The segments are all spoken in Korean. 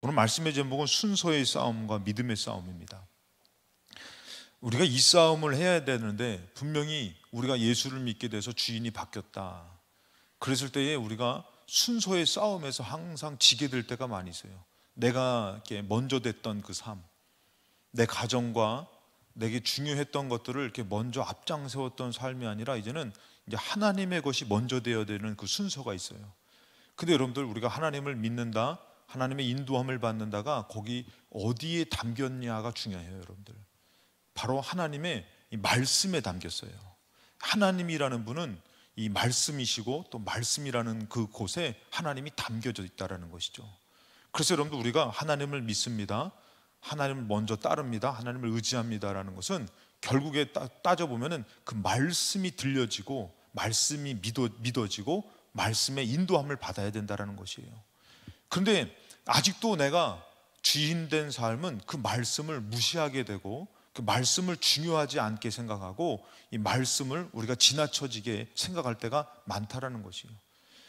오늘 말씀의 제목은 순서의 싸움과 믿음의 싸움입니다. 우리가 이 싸움을 해야 되는데, 분명히 우리가 예수를 믿게 돼서 주인이 바뀌었다, 그랬을 때에 우리가 순서의 싸움에서 항상 지게 될 때가 많이 있어요. 내가 이렇게 먼저 됐던 그 삶, 내 가정과 내게 중요했던 것들을 이렇게 먼저 앞장세웠던 삶이 아니라 이제는 이제 하나님의 것이 먼저 되어야 되는 그 순서가 있어요. 근데 여러분들, 우리가 하나님을 믿는다, 하나님의 인도함을 받는다가 거기 어디에 담겼냐가 중요해요. 여러분들, 바로 하나님의 이 말씀에 담겼어요. 하나님이라는 분은 이 말씀이시고, 또 말씀이라는 그 곳에 하나님이 담겨져 있다는 것이죠. 그래서 여러분들, 우리가 하나님을 믿습니다, 하나님을 먼저 따릅니다, 하나님을 의지합니다라는 것은 결국에 따져보면 그 말씀이 들려지고, 말씀이 믿어지고, 말씀의 인도함을 받아야 된다는 것이에요. 그런데 아직도 내가 주인된 삶은 그 말씀을 무시하게 되고, 그 말씀을 중요하지 않게 생각하고, 이 말씀을 우리가 지나쳐지게 생각할 때가 많다라는 것이에요.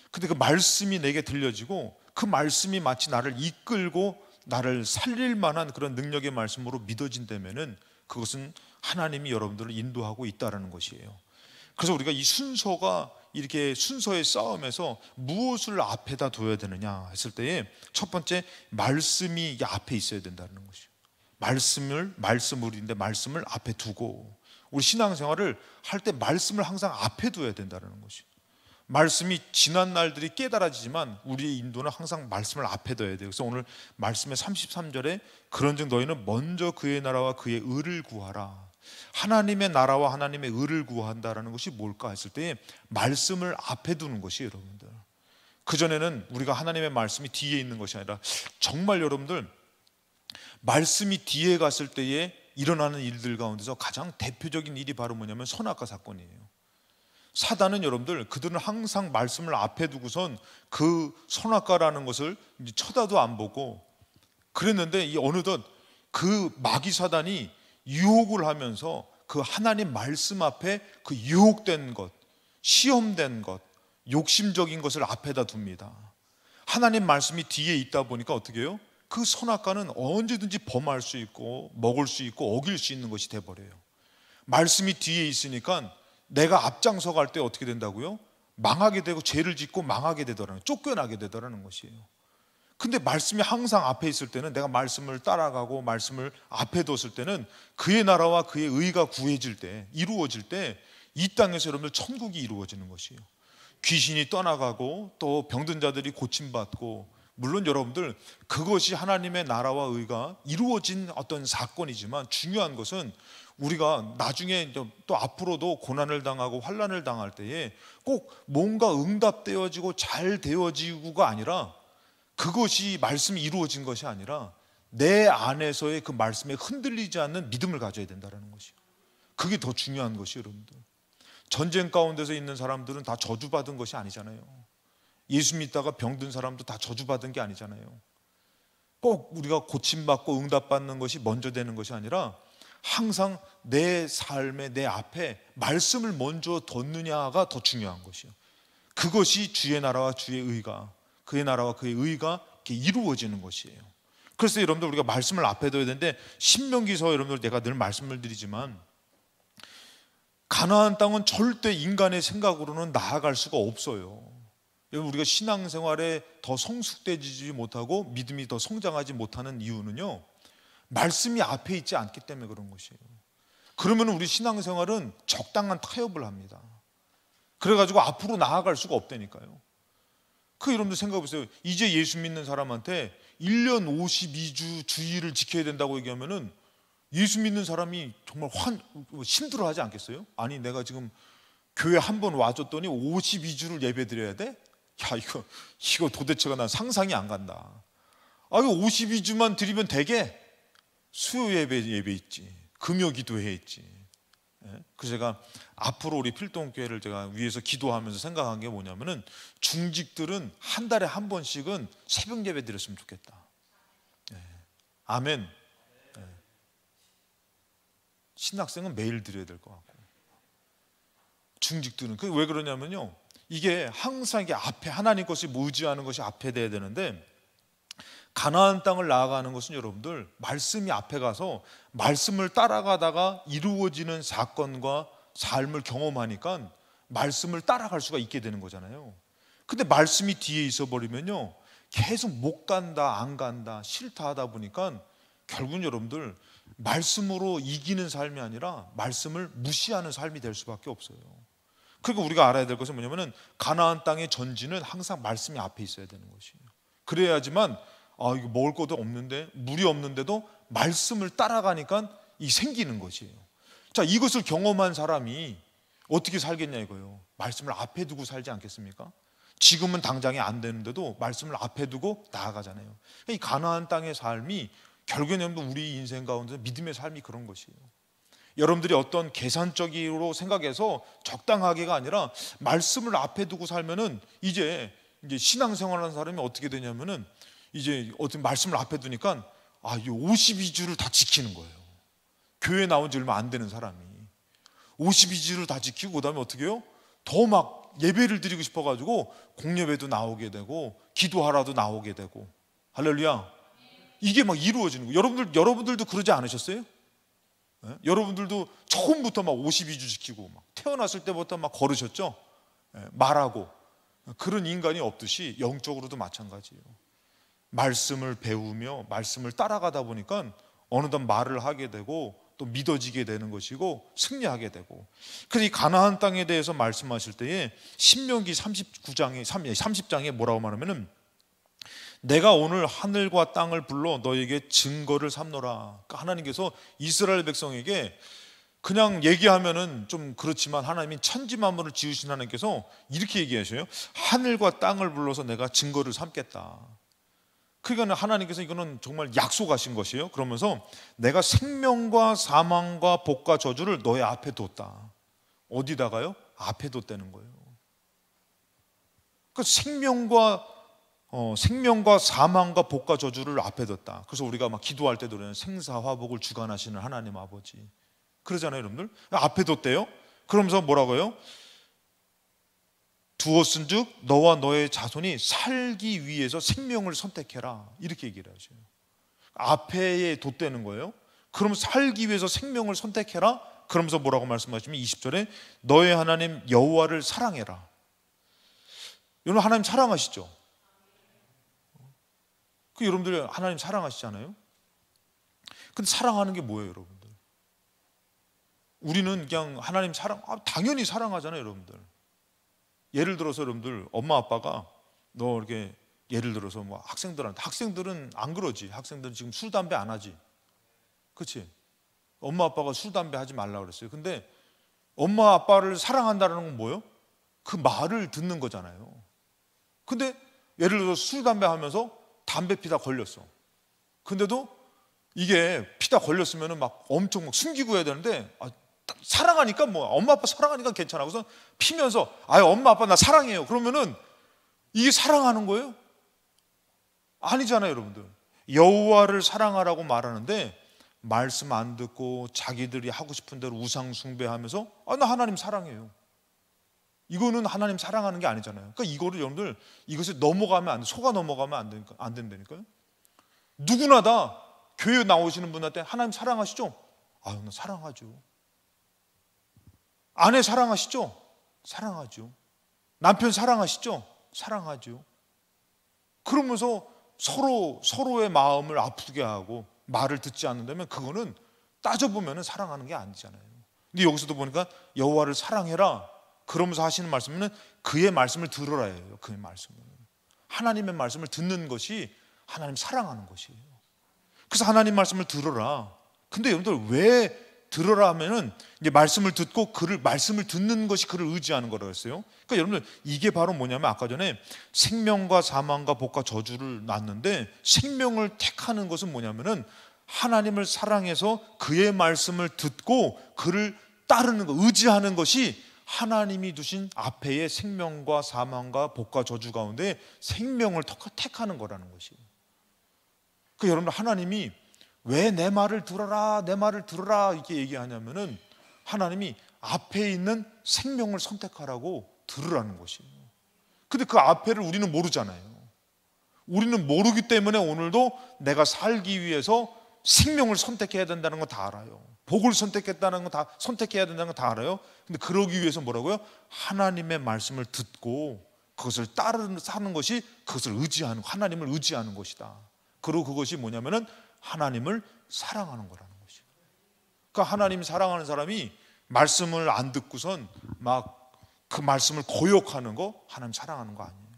근데 그 말씀이 내게 들려지고, 그 말씀이 마치 나를 이끌고 나를 살릴 만한 그런 능력의 말씀으로 믿어진다면은 그것은 하나님이 여러분들을 인도하고 있다라는 것이에요. 그래서 우리가 이 순서가, 이렇게 순서의 싸움에서 무엇을 앞에다 둬야 되느냐 했을 때에, 첫 번째, 말씀이 이게 앞에 있어야 된다는 것이죠. 말씀을인데 말씀을 앞에 두고, 우리 신앙생활을 할 때 말씀을 항상 앞에 둬야 된다는 것이죠. 말씀이 지난 날들이 깨달아지지만 우리의 인도는 항상 말씀을 앞에 둬야 돼요. 그래서 오늘 말씀의 33절에 그런즉 너희는 먼저 그의 나라와 그의 의를 구하라. 하나님의 나라와 하나님의 의를 구한다라는 것이 뭘까 했을 때, 말씀을 앞에 두는 것이에요. 여러분들, 그전에는 우리가 하나님의 말씀이 뒤에 있는 것이 아니라, 정말 여러분들, 말씀이 뒤에 갔을 때에 일어나는 일들 가운데서 가장 대표적인 일이 바로 뭐냐면 선악과 사건이에요. 사단은 여러분들, 그들은 항상 말씀을 앞에 두고선 그 선악과라는 것을 쳐다도 안 보고 그랬는데, 이 어느덧 그 마귀 사단이 유혹을 하면서 그 하나님 말씀 앞에 그 유혹된 것, 시험된 것, 욕심적인 것을 앞에다 둡니다. 하나님 말씀이 뒤에 있다 보니까 어떻게 해요? 그 선악과는 언제든지 범할 수 있고 먹을 수 있고 어길 수 있는 것이 돼버려요. 말씀이 뒤에 있으니까 내가 앞장서 갈 때 어떻게 된다고요? 망하게 되고 죄를 짓고 망하게 되더라는, 쫓겨나게 되더라는 것이에요. 근데 말씀이 항상 앞에 있을 때는, 내가 말씀을 따라가고 말씀을 앞에 뒀을 때는 그의 나라와 그의 의가 구해질 때, 이루어질 때, 이 땅에서 여러분들 천국이 이루어지는 것이에요. 귀신이 떠나가고 또 병든 자들이 고침받고, 물론 여러분들 그것이 하나님의 나라와 의가 이루어진 어떤 사건이지만, 중요한 것은 우리가 나중에 또 앞으로도 고난을 당하고 환난을 당할 때에 꼭 뭔가 응답되어지고 잘 되어지고가 아니라, 그것이 말씀이 이루어진 것이 아니라 내 안에서의 그 말씀에 흔들리지 않는 믿음을 가져야 된다는 것이에요. 그게 더 중요한 것이에요. 여러분들, 전쟁 가운데서 있는 사람들은 다 저주받은 것이 아니잖아요. 예수 믿다가 병든 사람도 다 저주받은 게 아니잖아요. 꼭 우리가 고침받고 응답받는 것이 먼저 되는 것이 아니라, 항상 내 삶에, 내 앞에 말씀을 먼저 뒀느냐가 더 중요한 것이에요. 그것이 주의 나라와 주의 의가, 그의 나라와 그의 의가 이렇게 이루어지는 것이에요. 그래서 여러분들, 우리가 말씀을 앞에 둬야 되는데, 신명기서, 여러분들 내가 늘 말씀을 드리지만, 가나안 땅은 절대 인간의 생각으로는 나아갈 수가 없어요. 여러분, 우리가 신앙생활에 더 성숙되지 못하고 믿음이 더 성장하지 못하는 이유는요, 말씀이 앞에 있지 않기 때문에 그런 것이에요. 그러면 우리 신앙생활은 적당한 타협을 합니다. 그래가지고 앞으로 나아갈 수가 없다니까요. 여러분들 생각해 보세요. 이제 예수 믿는 사람한테 1년 52주 주일을 지켜야 된다고 얘기하면은 예수 믿는 사람이 정말 힘들어하지 않겠어요? 아니, 내가 지금 교회 한 번 와줬더니 52주를 예배 드려야 돼? 야, 이거 도대체가 난 상상이 안 간다. 이거 52주만 드리면 되게 수요 예배 있지, 금요 기도회 있지. 그래서 제가 앞으로 우리 필동교회를 제가 위에서 기도하면서 생각한 게 뭐냐면은, 중직들은 한 달에 한 번씩은 새벽 예배 드렸으면 좋겠다. 아멘. 신학생은 매일 드려야 될 것 같고, 중직들은 왜 그러냐면요, 이게 항상 이게 앞에 하나님 것이 의지하는 것이 앞에 돼야 되는데, 가나안 땅을 나아가는 것은 여러분들 말씀이 앞에 가서 말씀을 따라가다가 이루어지는 사건과 삶을 경험하니까 말씀을 따라갈 수가 있게 되는 거잖아요. 근데 말씀이 뒤에 있어 버리면요, 계속 못 간다, 안 간다, 싫다 하다 보니까 결국은 여러분들 말씀으로 이기는 삶이 아니라 말씀을 무시하는 삶이 될 수밖에 없어요. 그러니까 우리가 알아야 될 것은 뭐냐면은 가나안 땅의 전지는 항상 말씀이 앞에 있어야 되는 것이에요. 그래야지만 이거 먹을 것도 없는데, 물이 없는데도 말씀을 따라가니까 이 생기는 것이에요. 자, 이것을 경험한 사람이 어떻게 살겠냐 이거예요. 말씀을 앞에 두고 살지 않겠습니까? 지금은 당장에 안 되는데도 말씀을 앞에 두고 나아가잖아요. 이 가나안 땅의 삶이 결국에는 우리 인생 가운데 믿음의 삶이 그런 것이에요. 여러분들이 어떤 계산적으로 생각해서 적당하게가 아니라 말씀을 앞에 두고 살면은 이제 신앙생활하는 사람이 어떻게 되냐면은 이제 어떤 말씀을 앞에 두니까 이 52주를 다 지키는 거예요. 교회 나온 지 얼마 안 되는 사람이 52주를 다 지키고 그다음에 어떻게 해요? 더 막 예배를 드리고 싶어가지고 공예배도 나오게 되고 기도하라도 나오게 되고, 할렐루야. 이게 막 이루어지는 거예요. 여러분들도 그러지 않으셨어요? 네? 여러분들도 처음부터 막 52주 지키고 막 태어났을 때부터 막 걸으셨죠? 네, 말하고. 그런 인간이 없듯이 영적으로도 마찬가지예요. 말씀을 배우며 말씀을 따라가다 보니까 어느덧 말을 하게 되고 또 믿어지게 되는 것이고 승리하게 되고. 그래서 이 가나안 땅에 대해서 말씀하실 때에 신명기 30장에 뭐라고 말하면은 내가 오늘 하늘과 땅을 불러 너에게 증거를 삼노라. 그러니까 하나님께서 이스라엘 백성에게 그냥 얘기하면은 좀 그렇지만 하나님이 천지만물을 지으신 하나님께서 이렇게 얘기하셔요. 하늘과 땅을 불러서 내가 증거를 삼겠다. 그러니까 하나님께서 이거는 정말 약속하신 것이에요. 그러면서 내가 생명과 사망과 복과 저주를 너의 앞에 뒀다. 어디다가요? 앞에 뒀다는 거예요. 그 생명과 사망과 복과 저주를 앞에 뒀다. 그래서 우리가 막 기도할 때도 그래요. 생사화복을 주관하시는 하나님 아버지 그러잖아요, 여러분들. 앞에 뒀대요. 그러면서 뭐라고요? 두었은즉 너와 너의 자손이 살기 위해서 생명을 선택해라. 이렇게 얘기를 하죠. 앞에 뒀다는 거예요. 그럼 살기 위해서 생명을 선택해라. 그러면서 뭐라고 말씀하시면 20절에 너의 하나님 여호와를 사랑해라. 여러분 하나님 사랑하시죠? 여러분들 하나님 사랑하시잖아요. 근데 사랑하는 게 뭐예요, 여러분들? 우리는 그냥 하나님 당연히 사랑하잖아요, 여러분들. 예를 들어서 여러분들 엄마 아빠가 너 이렇게 예를 들어서 뭐 학생들은 안 그러지. 학생들은 지금 술 담배 안 하지. 그렇지? 엄마 아빠가 술 담배 하지 말라고 그랬어요. 근데 엄마 아빠를 사랑한다는 건 뭐예요? 그 말을 듣는 거잖아요. 근데 예를 들어서 술 담배 하면서 담배 피다 걸렸어. 근데도 이게 피다 걸렸으면 막 엄청 막 숨기고 해야 되는데 사랑하니까 뭐 엄마 아빠 사랑하니까 괜찮아. 그래서 피면서 엄마 아빠 나 사랑해요. 그러면은 이게 사랑하는 거예요? 아니잖아요, 여러분들. 여호와를 사랑하라고 말하는데 말씀 안 듣고 자기들이 하고 싶은 대로 우상 숭배하면서 나 하나님 사랑해요. 이거는 하나님 사랑하는 게 아니잖아요. 그러니까 이거를 여러분들 이것을 넘어가면 안 돼. 속아 넘어가면 안 된다니까요. 누구나 다 교회 나오시는 분한테 하나님 사랑하시죠? 나 사랑하죠. 아내 사랑하시죠? 사랑하죠. 남편 사랑하시죠? 사랑하죠. 그러면서 서로의 마음을 아프게 하고 말을 듣지 않는다면 그거는 따져보면 사랑하는 게 아니잖아요. 근데 여기서도 보니까 여호와를 사랑해라. 그러면서 하시는 말씀은 그의 말씀을 들으라예요. 그의 말씀을. 하나님의 말씀을 듣는 것이 하나님 사랑하는 것이에요. 그래서 하나님 말씀을 들어라. 근데 여러분들 왜 들어라 하면은 이제 말씀을 듣고 말씀을 듣는 것이 그를 의지하는 거라고 했어요. 그러니까 여러분들 이게 바로 뭐냐면 아까 전에 생명과 사망과 복과 저주를 놨는데 생명을 택하는 것은 뭐냐면은 하나님을 사랑해서 그의 말씀을 듣고 그를 따르는 것, 의지하는 것이 하나님이 두신 앞에의 생명과 사망과 복과 저주 가운데 생명을 택하는 거라는 것이에요. 그러니까 여러분 하나님이 왜 내 말을 들어라 내 말을 들어라 이렇게 얘기하냐면은 하나님이 앞에 있는 생명을 선택하라고 들으라는 것이에요. 근데 그 앞에를 우리는 모르잖아요. 우리는 모르기 때문에 오늘도 내가 살기 위해서 생명을 선택해야 된다는 거 다 알아요. 복을 선택했다는 거 다 선택해야 된다는 거 다 알아요. 근데 그러기 위해서 뭐라고요? 하나님의 말씀을 듣고 그것을 따르는 사는 것이 그것을 의지하는, 하나님을 의지하는 것이다. 그리고 그것이 뭐냐면은 하나님을 사랑하는 거라는 것이에요. 그러니까 하나님 사랑하는 사람이 말씀을 안 듣고선 막 그 말씀을 거역하는 거, 하나님 사랑하는 거 아니에요.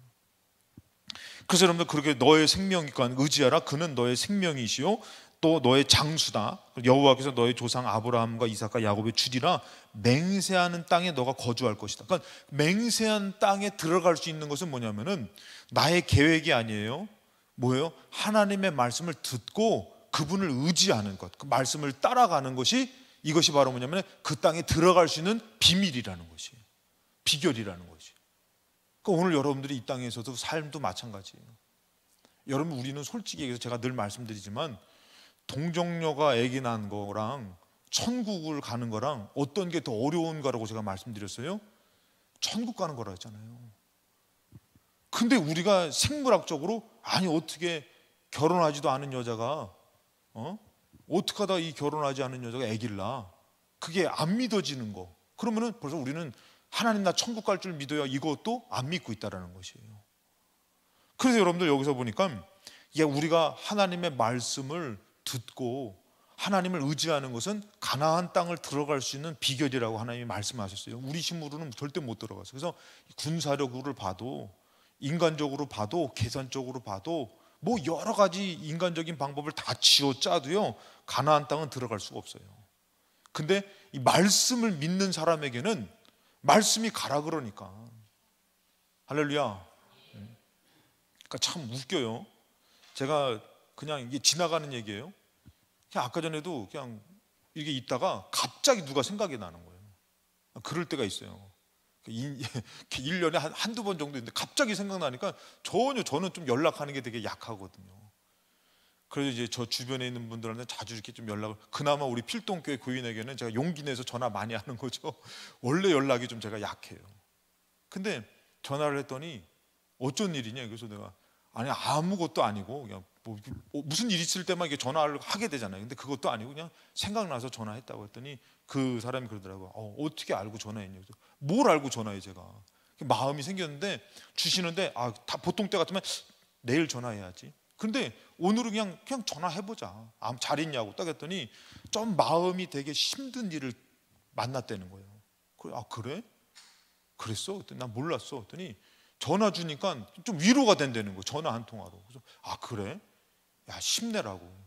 그래서 여러분들 그렇게 너의 생명이니까 의지하라. 그는 너의 생명이시요 또 너의 장수다. 여호와께서 너의 조상 아브라함과 이삭과 야곱의 주리라. 맹세하는 땅에 너가 거주할 것이다. 그러니까 맹세한 땅에 들어갈 수 있는 것은 뭐냐면은 나의 계획이 아니에요. 뭐예요? 하나님의 말씀을 듣고 그분을 의지하는 것, 그 말씀을 따라가는 것이, 이것이 바로 뭐냐면 그 땅에 들어갈 수 있는 비밀이라는 것이에요. 비결이라는 것이에요. 그러니까 오늘 여러분들이 이 땅에서도 삶도 마찬가지예요. 여러분, 우리는 솔직히 얘기해서 제가 늘 말씀드리지만 동정녀가 아기 낳은 거랑 천국을 가는 거랑 어떤 게 더 어려운가라고 제가 말씀드렸어요. 천국 가는 거라 했잖아요. 근데 우리가 생물학적으로 아니 어떻게 결혼하지도 않은 여자가 어떻게 하다 이 결혼하지 않은 여자가 아기를 낳아? 그게 안 믿어지는 거. 그러면은 벌써 우리는 하나님 나 천국 갈 줄 믿어야 이것도 안 믿고 있다라는 것이에요. 그래서 여러분들 여기서 보니까 이게 우리가 하나님의 말씀을 듣고 하나님을 의지하는 것은 가나안 땅을 들어갈 수 있는 비결이라고 하나님이 말씀하셨어요. 우리 힘으로는 절대 못 들어가서. 그래서 군사력으로 봐도, 인간적으로 봐도, 계산적으로 봐도 뭐 여러 가지 인간적인 방법을 다 쥐어짜도요 가나안 땅은 들어갈 수가 없어요. 근데 이 말씀을 믿는 사람에게는 말씀이 가라 그러니까. 할렐루야. 그러니까 참 웃겨요. 제가 그냥 이게 지나가는 얘기예요. 그냥 아까 전에도 그냥 이게 있다가 갑자기 누가 생각이 나는 거예요. 그럴 때가 있어요. 1년에 한두 번 정도 있는데 갑자기 생각나니까 전혀 저는 좀 연락하는 게 되게 약하거든요. 그래서 이제 저 주변에 있는 분들한테 자주 이렇게 좀 연락을, 그나마 우리 필동교회 교인에게는 제가 용기 내서 전화 많이 하는 거죠. 원래 연락이 좀 제가 약해요. 근데 전화를 했더니 어쩐 일이냐. 그래서 내가 아니 아무것도 아니고 그냥 뭐 무슨 일 있을 때만 이게 전화를 하게 되잖아요. 근데 그것도 아니고 그냥 생각나서 전화했다고 했더니 그 사람이 그러더라고요. 어떻게 알고 전화했냐고. 뭘 알고 전화해 제가. 마음이 생겼는데 주시는데 다 보통 때 같으면 내일 전화해야지. 근데 오늘은 그냥 전화해보자. 잘 있냐고 딱 했더니 좀 마음이 되게 힘든 일을 만났다는 거예요. 그래? 그랬어? 그랬더니 난 몰랐어. 그랬더니 전화 주니까 좀 위로가 된다는 거예요. 전화 한 통화로. 그래서 그래? 야 힘내라고.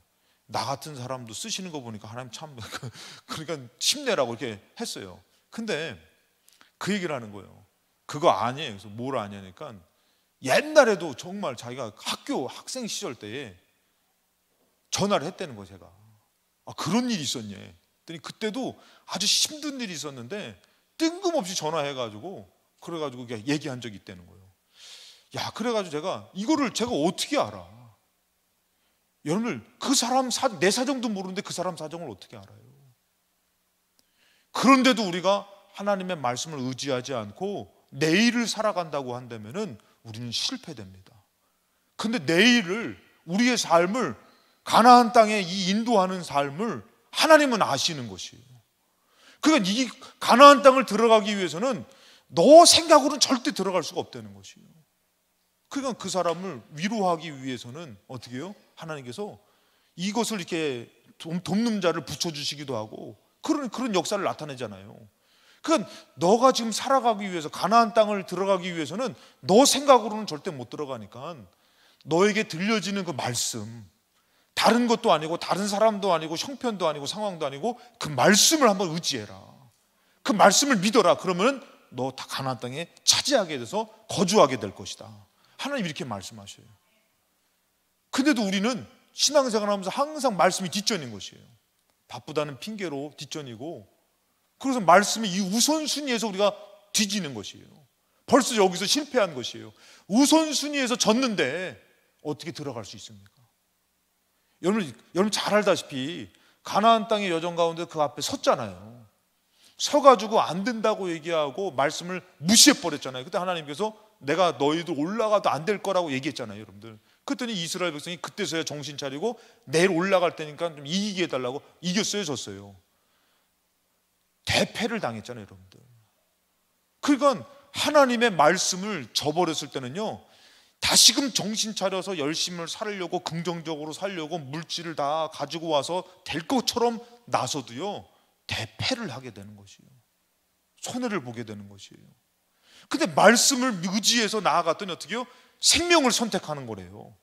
나 같은 사람도 쓰시는 거 보니까 하나님 참 그러니까 힘내라고 이렇게 했어요. 근데 그 얘기를 하는 거예요. 그거 아니에요. 그래서 뭘 아냐니까 옛날에도 정말 자기가 학교 학생 시절 때에 전화를 했다는 거예요. 제가 그런 일이 있었냐 했더니 그때도 아주 힘든 일이 있었는데 뜬금없이 전화해가지고 그래가지고 얘기한 적이 있다는 거예요. 야, 그래가지고 제가 어떻게 알아? 여러분들 그 사람 내 사정도 모르는데 그 사람 사정을 어떻게 알아요? 그런데도 우리가 하나님의 말씀을 의지하지 않고 내일을 살아간다고 한다면은 우리는 실패됩니다. 근데 내일을, 우리의 삶을, 가나안 땅에 이 인도하는 삶을 하나님은 아시는 것이에요. 그러니까 이 가나안 땅을 들어가기 위해서는 너 생각으로는 절대 들어갈 수가 없다는 것이에요. 그러니까 그 사람을 위로하기 위해서는 어떻게 해요? 하나님께서 이것을 이렇게 돕는 자를 붙여주시기도 하고 그런 역사를 나타내잖아요. 그러니까 너가 지금 살아가기 위해서, 가나안 땅을 들어가기 위해서는 너 생각으로는 절대 못 들어가니까 너에게 들려지는 그 말씀, 다른 것도 아니고 다른 사람도 아니고 형편도 아니고 상황도 아니고 그 말씀을 한번 의지해라. 그 말씀을 믿어라. 그러면 너 다 가나안 땅에 차지하게 돼서 거주하게 될 것이다. 하나님 이렇게 말씀하셔요. 근데도 우리는 신앙생활 하면서 항상 말씀이 뒷전인 것이에요. 바쁘다는 핑계로 뒷전이고, 그래서 말씀이 이 우선순위에서 우리가 뒤지는 것이에요. 벌써 여기서 실패한 것이에요. 우선순위에서 졌는데 어떻게 들어갈 수 있습니까? 여러분 잘 알다시피 가나안 땅의 여정 가운데 그 앞에 섰잖아요. 서가지고 안 된다고 얘기하고 말씀을 무시해버렸잖아요. 그때 하나님께서 내가 너희들 올라가도 안 될 거라고 얘기했잖아요. 여러분들 그랬더니 이스라엘 백성이 그때서야 정신 차리고 내일 올라갈 때니까 좀 이기게 해달라고 이겼어요, 졌어요? 대패를 당했잖아요, 여러분들. 그러니까 하나님의 말씀을 저버렸을 때는요, 다시금 정신 차려서 열심히 살려고, 긍정적으로 살려고 물질을 다 가지고 와서 될 것처럼 나서도요, 대패를 하게 되는 것이에요. 손해를 보게 되는 것이에요. 근데 말씀을 의지해서 나아갔더니 어떻게 해요? 생명을 선택하는 거래요.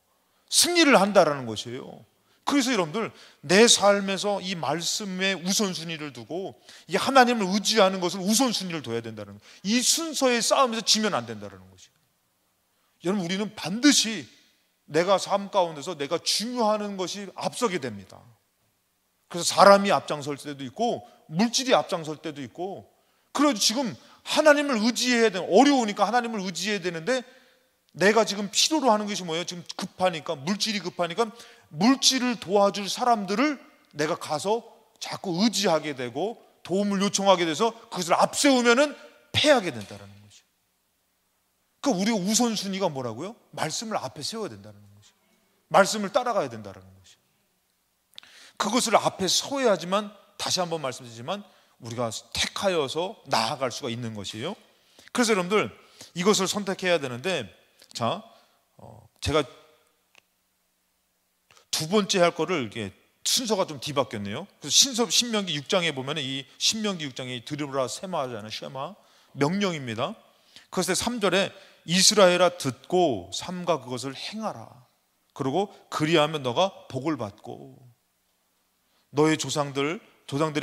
승리를 한다라는 것이에요. 그래서 여러분들, 내 삶에서 이 말씀에 우선순위를 두고 이 하나님을 의지하는 것을 우선순위를 둬야 된다는 거예요. 이 순서의 싸움에서 지면 안 된다는 것이에요. 여러분, 우리는 반드시 내가 삶 가운데서 내가 중요하는 것이 앞서게 됩니다. 그래서 사람이 앞장설 때도 있고 물질이 앞장설 때도 있고, 그래서 지금 하나님을 의지해야 되는, 어려우니까 하나님을 의지해야 되는데 내가 지금 필요로 하는 것이 뭐예요? 지금 급하니까, 물질이 급하니까 물질을 도와줄 사람들을 내가 가서 자꾸 의지하게 되고 도움을 요청하게 돼서 그것을 앞세우면은 패하게 된다는 거죠. 그러니까 우리가 우선순위가 뭐라고요? 말씀을 앞에 세워야 된다는 거죠. 말씀을 따라가야 된다는 거죠. 그것을 앞에 서야지만, 다시 한번 말씀드리지만, 우리가 택하여서 나아갈 수가 있는 것이에요. 그래서 여러분들, 이것을 선택해야 되는데, 자, 제가 두 번째 할 거를 이게 순서가 좀 뒤바뀌었네요. 그래서 신명기 6장에 보면, 이 신명기 6장에 들으라 세마잖아요. 쉐마, 명령입니다. 그것의 3절에 이스라엘아 듣고 삼가 그것을 행하라. 그리고 그리하면 너가 복을 받고 너의 조상들의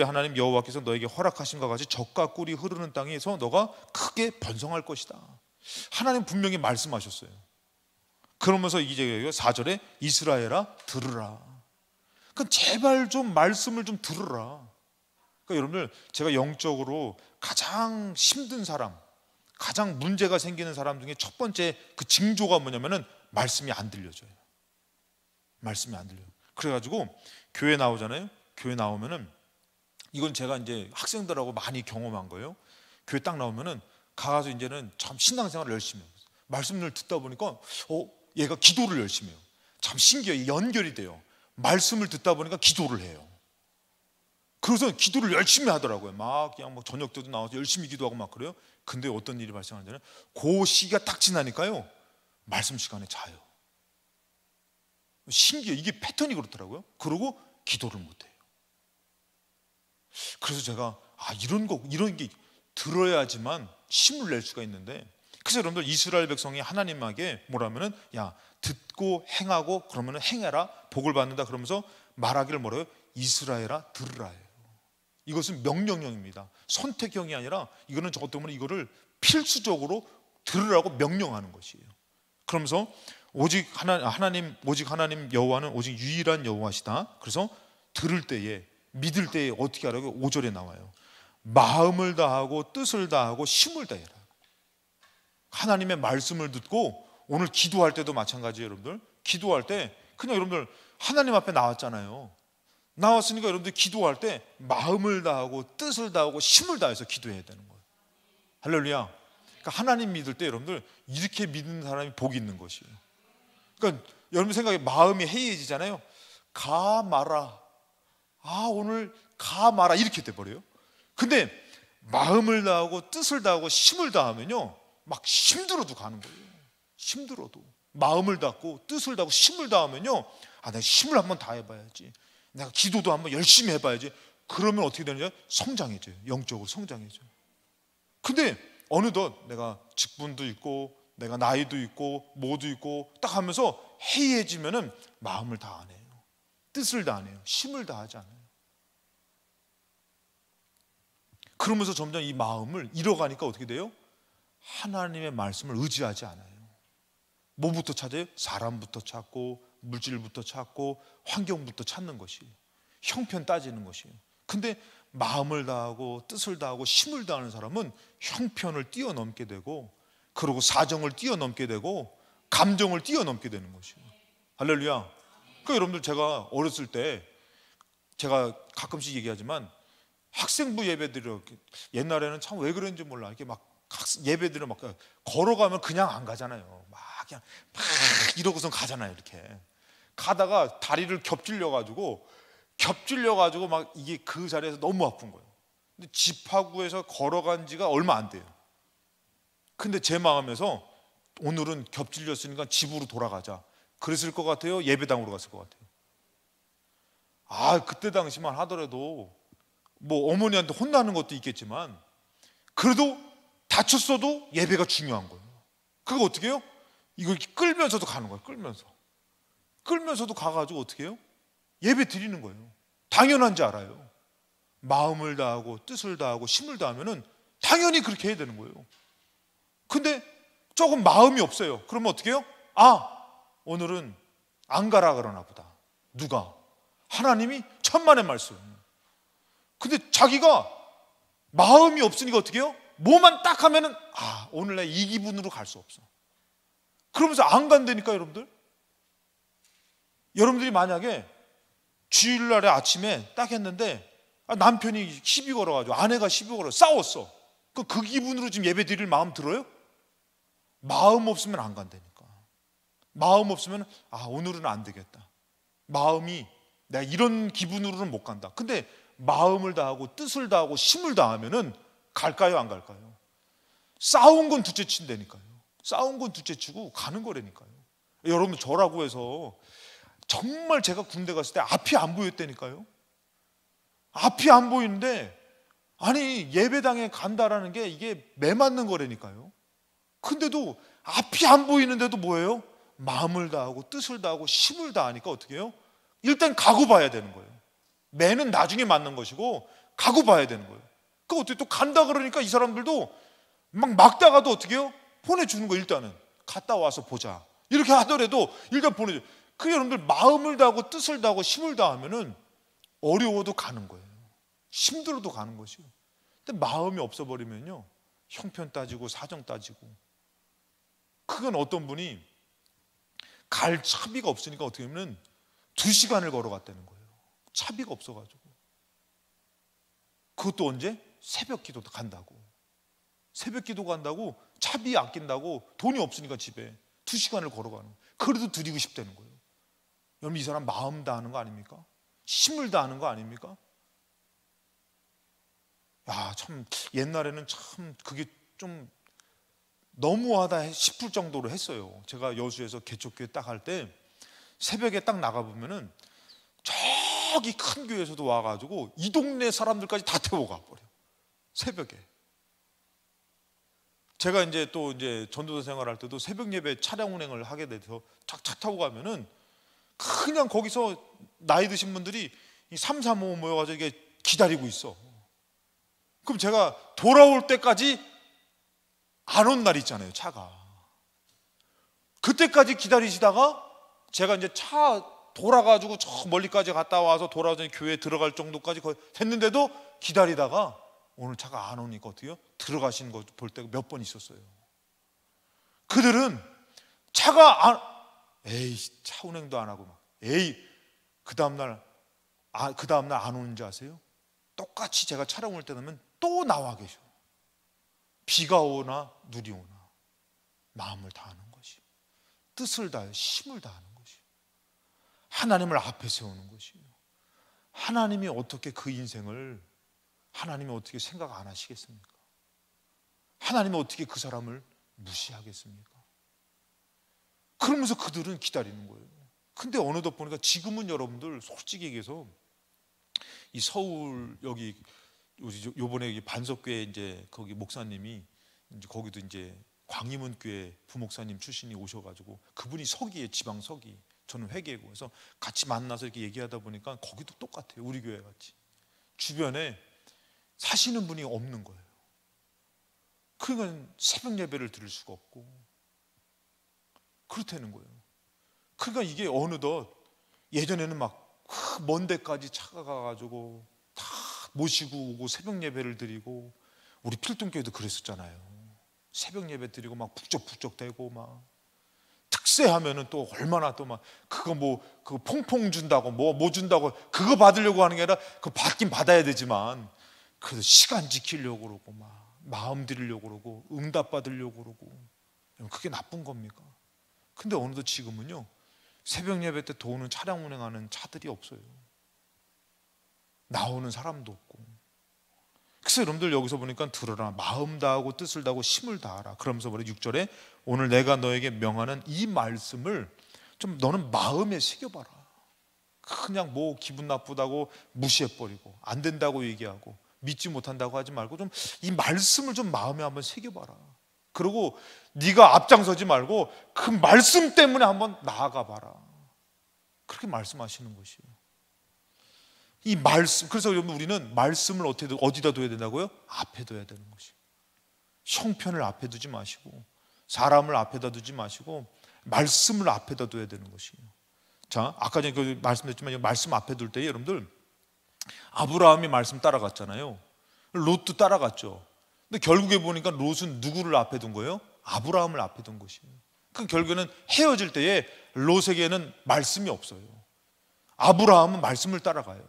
하나님 여호와께서 너에게 허락하신 것 같이 젖과 꿀이 흐르는 땅에서 너가 크게 번성할 것이다. 하나님 분명히 말씀하셨어요. 그러면서 이제 4절에 이스라엘아 들으라. 그러니까 제발 좀 말씀을 좀 들으라. 그러니까 여러분들, 제가 영적으로 가장 힘든 사람, 가장 문제가 생기는 사람 중에 첫 번째 그 징조가 뭐냐면은 말씀이 안 들려져요. 말씀이 안 들려요. 그래가지고 교회 나오잖아요. 교회 나오면은, 이건 제가 이제 학생들하고 많이 경험한 거예요. 교회 딱 나오면은 가서 이제는 참 신앙생활을 열심히 해요. 말씀을 듣다 보니까 얘가 기도를 열심히 해요. 참 신기해요. 연결이 돼요. 말씀을 듣다 보니까 기도를 해요. 그래서 기도를 열심히 하더라고요. 막 그냥 뭐 저녁 때도 나와서 열심히 기도하고 막 그래요. 근데 어떤 일이 발생하냐면, 그 시기가 딱 지나니까요, 말씀 시간에 자요. 신기해요. 이게 패턴이 그렇더라고요. 그러고 기도를 못해요. 그래서 제가 이런 게 들어야지만 힘을 낼 수가 있는데, 그래서 여러분들, 이스라엘 백성이 하나님에게 뭐라면은, 야, 듣고 행하고 그러면은 행해라, 복을 받는다 그러면서 말하기를 뭐래요? 이스라엘아 들으라예요. 이것은 명령형입니다. 선택형이 아니라, 이거는 저것 때문에 이거를 필수적으로 들으라고 명령하는 것이에요. 그러면서 오직 하나님 여호와는 오직 유일한 여호와시다. 그래서 들을 때에, 믿을 때에 어떻게 하라고? 5절에 나와요. 마음을 다하고 뜻을 다하고 힘을 다해라. 하나님의 말씀을 듣고, 오늘 기도할 때도 마찬가지예요. 여러분들, 기도할 때 그냥 여러분들 하나님 앞에 나왔잖아요. 나왔으니까 여러분들 기도할 때 마음을 다하고 뜻을 다하고 힘을 다해서 기도해야 되는 거예요. 할렐루야. 그러니까 하나님 믿을 때 여러분들 이렇게 믿는 사람이 복이 있는 것이에요. 그러니까 여러분 생각에 마음이 해이해지잖아요. 가 마라, 오늘 가 마라, 이렇게 돼버려요. 근데 마음을 다하고 뜻을 다하고 힘을 다하면요, 막 힘들어도 가는 거예요. 힘들어도 마음을 다하고 뜻을 다하고 힘을 다하면요, 내가 힘을 한번 다해봐야지, 내가 기도도 한번 열심히 해봐야지. 그러면 어떻게 되느냐? 성장해져요. 영적으로 성장해져요. 근데 어느덧 내가 직분도 있고 내가 나이도 있고 뭐도 있고 딱 하면서 해이해지면은 마음을 다 안 해요. 뜻을 다 안 해요. 힘을 다하지 않아요. 그러면서 점점 이 마음을 잃어가니까 어떻게 돼요? 하나님의 말씀을 의지하지 않아요. 뭐부터 찾아요? 사람부터 찾고 물질부터 찾고 환경부터 찾는 것이에요. 형편 따지는 것이에요. 근데 마음을 다하고 뜻을 다하고 힘을 다하는 사람은 형편을 뛰어넘게 되고, 그리고 사정을 뛰어넘게 되고 감정을 뛰어넘게 되는 것이에요. 할렐루야. 그러니까 여러분들, 제가 어렸을 때, 제가 가끔씩 얘기하지만 학생부 예배드려, 옛날에는 참 왜 그런지 몰라, 이렇게 막 예배드려 막 걸어가면 그냥 안 가잖아요. 막 그냥 막 이러고선 가잖아요. 이렇게 가다가 다리를 겹질려가지고 막 이게 그 자리에서 너무 아픈 거예요. 근데 집하구에서 걸어간 지가 얼마 안 돼요. 근데 제 마음에서 오늘은 겹질렸으니까 집으로 돌아가자 그랬을 것 같아요? 예배당으로 갔을 것 같아요? 그때 당시만 하더라도 뭐 어머니한테 혼나는 것도 있겠지만 그래도 다쳤어도 예배가 중요한 거예요. 그거 어떻게 해요? 이걸 끌면서도 가는 거예요. 끌면서도 가가지고 어떻게 해요? 예배 드리는 거예요. 당연한지 알아요. 마음을 다하고 뜻을 다하고 힘을 다하면은 당연히 그렇게 해야 되는 거예요. 근데 조금 마음이 없어요. 그러면 어떻게 해요? 오늘은 안 가라 그러나 보다. 누가? 하나님이 천만의 말씀. 근데 자기가 마음이 없으니까 어떻게 해요? 뭐만 딱 하면은 오늘 내 이 기분으로 갈 수 없어. 그러면서 안 간다니까. 여러분들이 만약에 주일날에 아침에 딱 했는데 남편이 시비 걸어가지고 아내가 시비 걸어 싸웠어. 그 기분으로 지금 예배 드릴 마음 들어요? 마음 없으면 안 간다니까. 마음 없으면 오늘은 안 되겠다. 마음이 내가 이런 기분으로는 못 간다. 근데 마음을 다하고 뜻을 다하고 힘을 다하면은 갈까요, 안 갈까요? 싸운 건 둘째 친다니까요. 싸운 건 둘째 치고 가는 거라니까요. 여러분, 저라고 해서 정말 제가 군대 갔을 때 앞이 안 보였다니까요. 앞이 안 보이는데 예배당에 간다라는 게 이게 매 맞는 거라니까요. 근데도 앞이 안 보이는데도 뭐예요? 마음을 다하고 뜻을 다하고 힘을 다하니까 어떻게 해요? 일단 가고 봐야 되는 거예요. 매는 나중에 맞는 것이고 가고 봐야 되는 거예요. 그 어떻게 또 간다 그러니까 이 사람들도 막 막다가도 어떻게 해요? 보내주는 거예요. 일단은 갔다 와서 보자 이렇게 하더라도 일단 보내줘. 그 여러분들 마음을 다하고 뜻을 다하고 힘을 다하면은 어려워도 가는 거예요. 힘들어도 가는 것이고. 근데 마음이 없어버리면요, 형편 따지고 사정 따지고. 그건 어떤 분이 갈 차비가 없으니까 어떻게 하면 2시간을 걸어갔다는 거예요. 차비가 없어가지고. 그것도 언제? 새벽 기도도 간다고. 새벽 기도 간다고 차비 아낀다고 돈이 없으니까 집에 2시간을 걸어가는 거예요. 그래도 드리고 싶다는 거예요. 여러분, 이 사람 마음 다하는 거 아닙니까? 힘을 다하는 거 아닙니까? 참 옛날에는 참 그게 좀 너무하다 싶을 정도로 했어요. 제가 여수에서 개척교회 딱 할 때 새벽에 딱 나가보면은 저기 큰 교회에서도 와가지고 이 동네 사람들까지 다 태워가 버려. 새벽에. 제가 이제 전도사 생활할 때도 새벽 예배 차량 운행을 하게 돼서 차 타고 가면은 그냥 거기서 나이 드신 분들이 3, 4, 5 모여가지고 이게 기다리고 있어. 그럼 제가 돌아올 때까지 안 온 날 있잖아요, 차가. 그때까지 기다리시다가 제가 이제 차 돌아가지고 저 멀리까지 갔다 와서 돌아와서 교회에 들어갈 정도까지 거의 됐는데도 기다리다가 오늘 차가 안 오니까 어떻게 해요? 들어가신 거 볼 때가 몇 번 있었어요. 그들은 차 운행도 안 하고 그 다음날 안 오는지 아세요? 똑같이 제가 차량 올 때 되면 또 나와 계셔. 비가 오나 눈이 오나 마음을 다하는 것이, 뜻을 다해 힘을 다하는 것이, 하나님을 앞에 세우는 것이에요. 하나님이 어떻게 그 인생을 하나님이 어떻게 생각 안 하시겠습니까? 하나님이 어떻게 그 사람을 무시하겠습니까? 그러면서 그들은 기다리는 거예요. 근데 어느덧 보니까 지금은 여러분들 솔직히 얘기해서 이 서울 여기 요번에 반석교회 이제 거기 목사님이 이제 거기도 이제 광희문 교회 부목사님 출신이 오셔가지고 그분이 서기에 지방 서기, 저는 회계고 해서 같이 만나서 이렇게 얘기하다 보니까 거기도 똑같아요. 우리 교회 같이 주변에 사시는 분이 없는 거예요. 그러니까 새벽 예배를 드릴 수가 없고 그렇다는 거예요. 그러니까 이게 어느덧 예전에는 막 먼 데까지 차가 가가지고 다 모시고 오고 새벽 예배를 드리고, 우리 필동교회도 그랬었잖아요. 새벽 예배 드리고 막 북적북적 대고 막 특세하면은 또 얼마나 또 막 그거 퐁퐁 준다고 뭐 준다고 그거 받으려고 하는 게 아니라 그거 받긴 받아야 되지만 그래도 시간 지키려고 그러고 막 마음 드리려고 그러고 응답 받으려고 그러고, 그게 나쁜 겁니까? 근데 어느덧 지금은요, 새벽 예배 때 도우는 차량 운행하는 차들이 없어요. 나오는 사람도 없고. 그래서 여러분들 여기서 보니까 들어라, 마음 다하고 뜻을 다하고 힘을 다하라. 그러면서 뭐래? 6절에 오늘 내가 너에게 명하는 이 말씀을 좀 너는 마음에 새겨봐라. 그냥 뭐 기분 나쁘다고 무시해버리고 안 된다고 얘기하고 믿지 못한다고 하지 말고 좀 이 말씀을 좀 마음에 한번 새겨봐라. 그리고 네가 앞장서지 말고 그 말씀 때문에 한번 나아가 봐라. 그렇게 말씀하시는 것이에요. 이 말씀, 그래서 여러분 우리는 말씀을 어디다 둬야 된다고요? 앞에 둬야 되는 것이에요. 형편을 앞에 두지 마시고 사람을 앞에다 두지 마시고 말씀을 앞에다 둬야 되는 것이에요. 자, 아까 전에 그 말씀드렸지만 말씀 앞에 둘 때 여러분들 아브라함이 말씀 따라갔잖아요. 롯도 따라갔죠. 근데 결국에 보니까 롯은 누구를 앞에 둔 거예요? 아브라함을 앞에 둔 것이에요. 그 결국에는 헤어질 때에 롯에게는 말씀이 없어요. 아브라함은 말씀을 따라가요.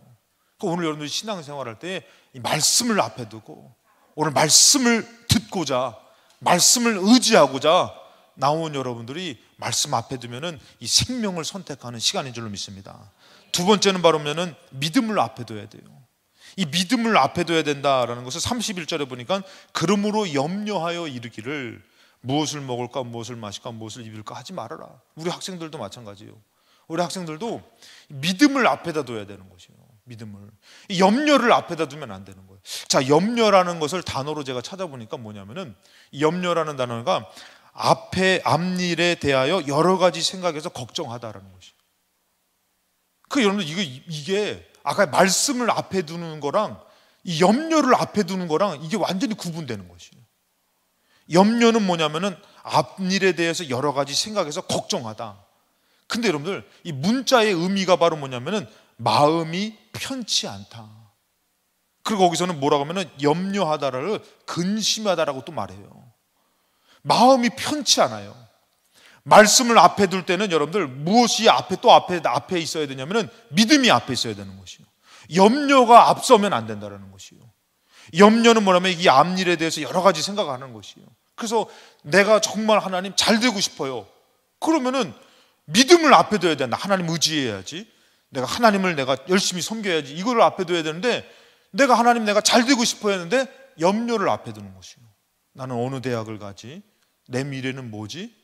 오늘 여러분들이 신앙생활할 때 이 말씀을 앞에 두고 오늘 말씀을 듣고자 말씀을 의지하고자 나온 여러분들이 말씀 앞에 두면은 이 생명을 선택하는 시간인 줄로 믿습니다. 두 번째는 바로 뭐냐면 믿음을 앞에 둬야 돼요. 이 믿음을 앞에 둬야 된다라는 것을 31절에 보니까 그러므로 염려하여 이르기를 무엇을 먹을까 무엇을 마실까 무엇을 입을까 하지 말아라. 우리 학생들도 마찬가지예요. 우리 학생들도 믿음을 앞에다 둬야 되는 것이에요. 믿음을. 이 염려를 앞에다 두면 안 되는 거예요. 자, 염려라는 것을 단어로 제가 찾아보니까 뭐냐면은 이 염려라는 단어가 앞일에 대하여 여러 가지 생각해서 걱정하다라는 것이에요. 그 여러분들 이게 아까 말씀을 앞에 두는 거랑 이 염려를 앞에 두는 거랑 이게 완전히 구분되는 것이에요. 염려는 뭐냐면은 앞일에 대해서 여러 가지 생각해서 걱정하다. 근데 여러분들 이 문자의 의미가 바로 뭐냐면은 마음이 편치 않다. 그리고 거기서는 뭐라고 하면은 염려하다를 근심하다라고 또 말해요. 마음이 편치 않아요. 말씀을 앞에 둘 때는 여러분들 무엇이 앞에 있어야 되냐면은 믿음이 앞에 있어야 되는 것이에요. 염려가 앞서면 안 된다는 것이에요. 염려는 뭐냐면 이 앞일에 대해서 여러 가지 생각하는 것이에요. 그래서 내가 정말 하나님 잘 되고 싶어요. 그러면은 믿음을 앞에 둬야 된다. 하나님 의지해야지. 내가 열심히 섬겨야지. 이거를 앞에 둬야 되는데 내가 잘 되고 싶어 했는데 염려를 앞에 두는 것이에요. 나는 어느 대학을 가지? 내 미래는 뭐지?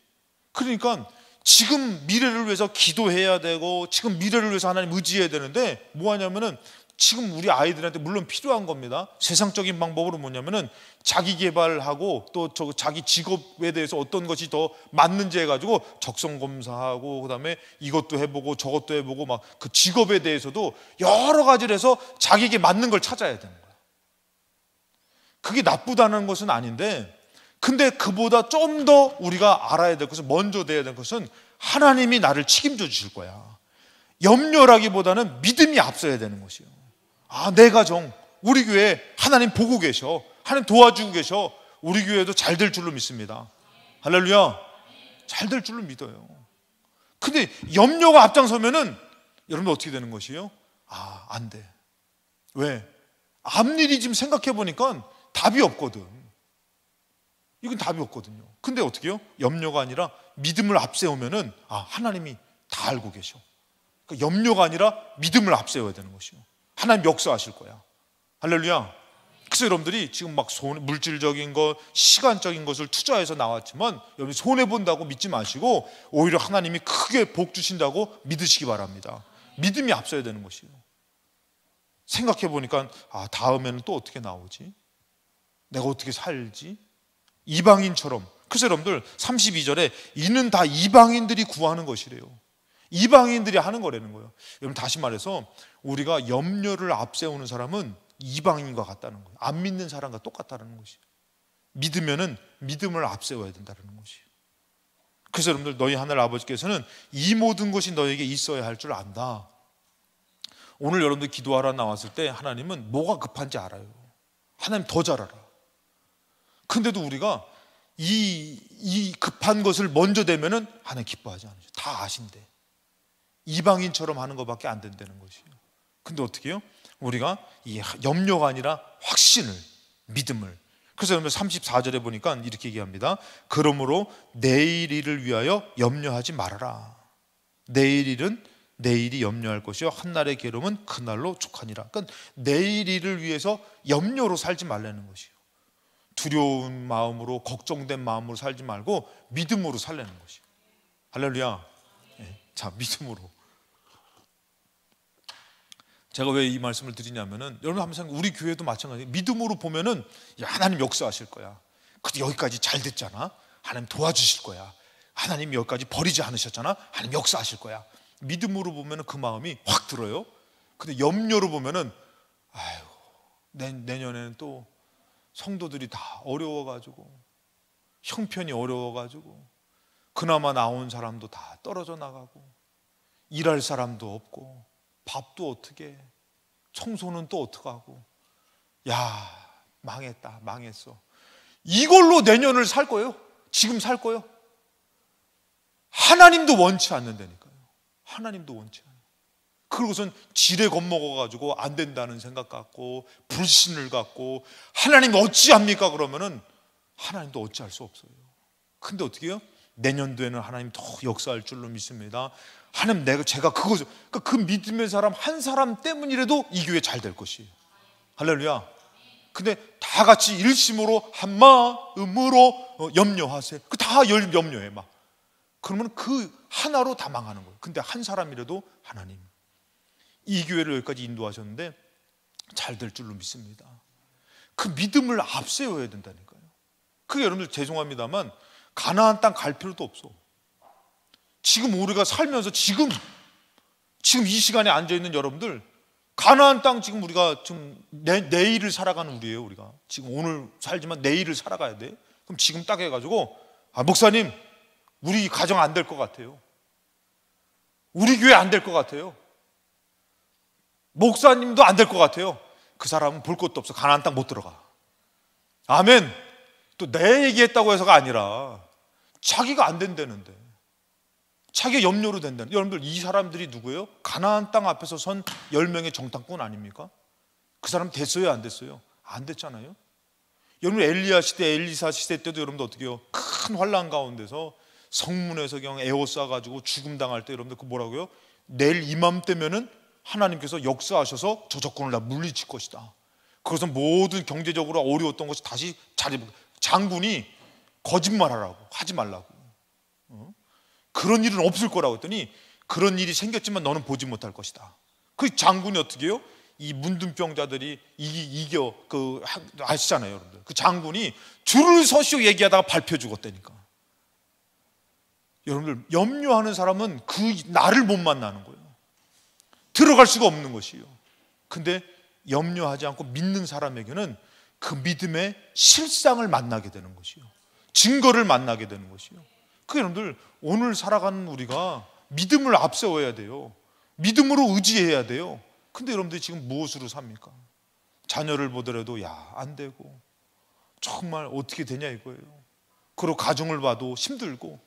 그러니까 지금 미래를 위해서 기도해야 되고 지금 미래를 위해서 하나님 의지해야 되는데 뭐 하냐면은 지금 우리 아이들한테 물론 필요한 겁니다. 세상적인 방법으로 뭐냐면은 자기 개발하고 또 자기 직업에 대해서 어떤 것이 더 맞는지 해가지고 적성 검사하고 그다음에 이것도 해보고 저것도 해보고 막 그 직업에 대해서도 여러 가지를 해서 자기에게 맞는 걸 찾아야 되는 거예요. 그게 나쁘다는 것은 아닌데 근데 그보다 좀 더 우리가 알아야 될 것은 먼저 돼야 될 것은 하나님이 나를 책임져 주실 거야. 염려라기보다는 믿음이 앞서야 되는 것이에요. 아, 내 가정, 우리 교회 하나님 보고 계셔. 하나님 도와주고 계셔. 우리 교회도 잘 될 줄로 믿습니다. 할렐루야. 잘 될 줄로 믿어요. 근데 염려가 앞장서면은 여러분 어떻게 되는 것이에요? 아, 안 돼. 왜? 앞일이 지금 생각해 보니까 답이 없거든. 이건 답이 없거든요. 근데 어떻게 해요? 염려가 아니라 믿음을 앞세우면은 아, 하나님이 다 알고 계셔. 그러니까 염려가 아니라 믿음을 앞세워야 되는 것이요. 하나님 역사하실 거야. 할렐루야. 그래서 여러분들이 지금 막 물질적인 것, 시간적인 것을 투자해서 나왔지만 여러분 손해본다고 믿지 마시고 오히려 하나님이 크게 복 주신다고 믿으시기 바랍니다. 믿음이 앞서야 되는 것이에요. 생각해 보니까 아, 다음에는 또 어떻게 나오지? 내가 어떻게 살지? 이방인처럼. 그래서 여러분들 32절에 이는 다 이방인들이 구하는 것이래요. 이방인들이 하는 거라는 거예요. 여러분 다시 말해서 우리가 염려를 앞세우는 사람은 이방인과 같다는 거예요. 안 믿는 사람과 똑같다는 것이에요. 믿으면은 믿음을 앞세워야 된다는 것이에요. 그래서 여러분들 너희 하늘 아버지께서는 이 모든 것이 너에게 있어야 할 줄 안다. 오늘 여러분들 기도하러 나왔을 때 하나님은 뭐가 급한지 알아요. 하나님 더 잘 알아. 근데도 우리가 이 급한 것을 먼저 대면은 하나님 기뻐하지 않으셔. 다 아신대. 이방인처럼 하는 것밖에 안 된다는 것이에요. 근데 어떻게 해요? 우리가 이 염려가 아니라 확신을, 믿음을. 그래서 34절에 보니까 이렇게 얘기합니다. 그러므로 내일 일을 위하여 염려하지 말아라. 내일 일은 내일이 염려할 것이요 한날의 괴로움은 그날로 족하니라. 그러니까 내일 일을 위해서 염려로 살지 말라는 것이요, 두려운 마음으로 걱정된 마음으로 살지 말고 믿음으로 살라는 것이요. 할렐루야. 자, 믿음으로. 제가 왜 이 말씀을 드리냐면은, 여러분 한번 생각해, 우리 교회도 마찬가지예요. 믿음으로 보면은 야, 하나님 역사하실 거야. 근데 여기까지 잘 됐잖아. 하나님 도와주실 거야. 하나님 여기까지 버리지 않으셨잖아. 하나님 역사하실 거야. 믿음으로 보면은 그 마음이 확 들어요. 근데 염려로 보면은 아유, 내년에는 또 성도들이 다 어려워가지고, 형편이 어려워가지고, 그나마 나온 사람도 다 떨어져 나가고, 일할 사람도 없고, 밥도 어떻게 해? 청소는 또 어떡하고, 야, 망했다, 망했어. 이걸로 내년을 살 거예요? 지금 살 거예요? 하나님도 원치 않는다니까요. 하나님도 원치 않아요. 그러고선 지레 겁먹어가지고 안 된다는 생각 갖고 불신을 갖고 하나님 어찌합니까? 그러면은 하나님도 어찌할 수 없어요. 근데 어떻게 해요? 내년도에는 하나님 더 역사할 줄로 믿습니다. 하나님, 제가 그거죠. 그러니까 그 믿음의 사람 한 사람 때문이라도 이 교회 잘 될 것이에요. 할렐루야. 근데 다 같이 일심으로 한 마음으로 염려하세요. 그 다 염려해 막. 그러면 그 하나로 다 망하는 거예요. 근데 한 사람이라도 하나님, 이 교회를 여기까지 인도하셨는데 잘 될 줄로 믿습니다. 그 믿음을 앞세워야 된다니까요. 그게 여러분들 죄송합니다만 가나안 땅 갈 필요도 없어. 지금 우리가 살면서 지금 이 시간에 앉아있는 여러분들, 가나안 땅 지금 우리가 지금 내일을 살아가는 우리예요. 우리가 지금 오늘 살지만 내일을 살아가야 돼. 그럼 지금 딱 해가지고, 아, 목사님 우리 가정 안 될 것 같아요. 우리 교회 안 될 것 같아요. 목사님도 안 될 것 같아요. 그 사람은 볼 것도 없어. 가나안 땅 못 들어가. 아멘. 또 내 얘기했다고 해서가 아니라 자기가 안 된다는데, 자기가 염려로 된다는. 여러분들, 이 사람들이 누구예요? 가나안 땅 앞에서 선 10명의 정탐꾼 아닙니까? 그 사람 됐어요, 안 됐어요? 안 됐잖아요. 여러분, 엘리야 시대, 엘리사 시대 때도 여러분들 어떻게 해요? 큰 환란 가운데서 성문에서 그냥 에워싸가지고 죽음 당할 때 여러분들 그 뭐라고요? 내일 이맘때면은 하나님께서 역사하셔서 저 적군을 다 물리칠 것이다. 그것은 모든 경제적으로 어려웠던 것이 다시 장군이 거짓말하라고, 하지 말라고, 그런 일은 없을 거라고 했더니 그런 일이 생겼지만 너는 보지 못할 것이다. 그 장군이 어떻게 해요? 이 문둥병자들이 이겨 아시잖아요, 여러분들. 그 장군이 줄을 서시오 얘기하다가 밟혀 죽었다니까. 여러분들, 염려하는 사람은 그 나를 못 만나는 거예요. 들어갈 수가 없는 것이에요. 근데 염려하지 않고 믿는 사람에게는 그 믿음의 실상을 만나게 되는 것이요, 증거를 만나게 되는 것이요. 그 여러분들, 오늘 살아가는 우리가 믿음을 앞세워야 돼요. 믿음으로 의지해야 돼요. 근데 여러분들이 지금 무엇으로 삽니까? 자녀를 보더라도 야, 안 되고 정말 어떻게 되냐 이거예요. 그리고 가정을 봐도 힘들고,